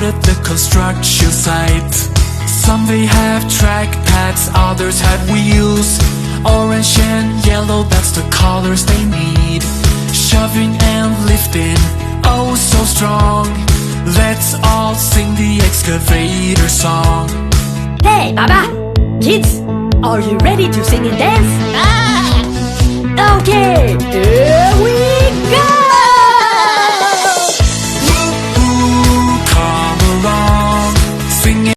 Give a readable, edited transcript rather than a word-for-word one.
at the construction site. Some they have track pads, others have wheels. Orange and yellow, that's the colors they need. Shoving and lifting, oh so strong. Let's all sing the excavator song. Hey, Baba! Kids, are you ready to sing and dance? Okay!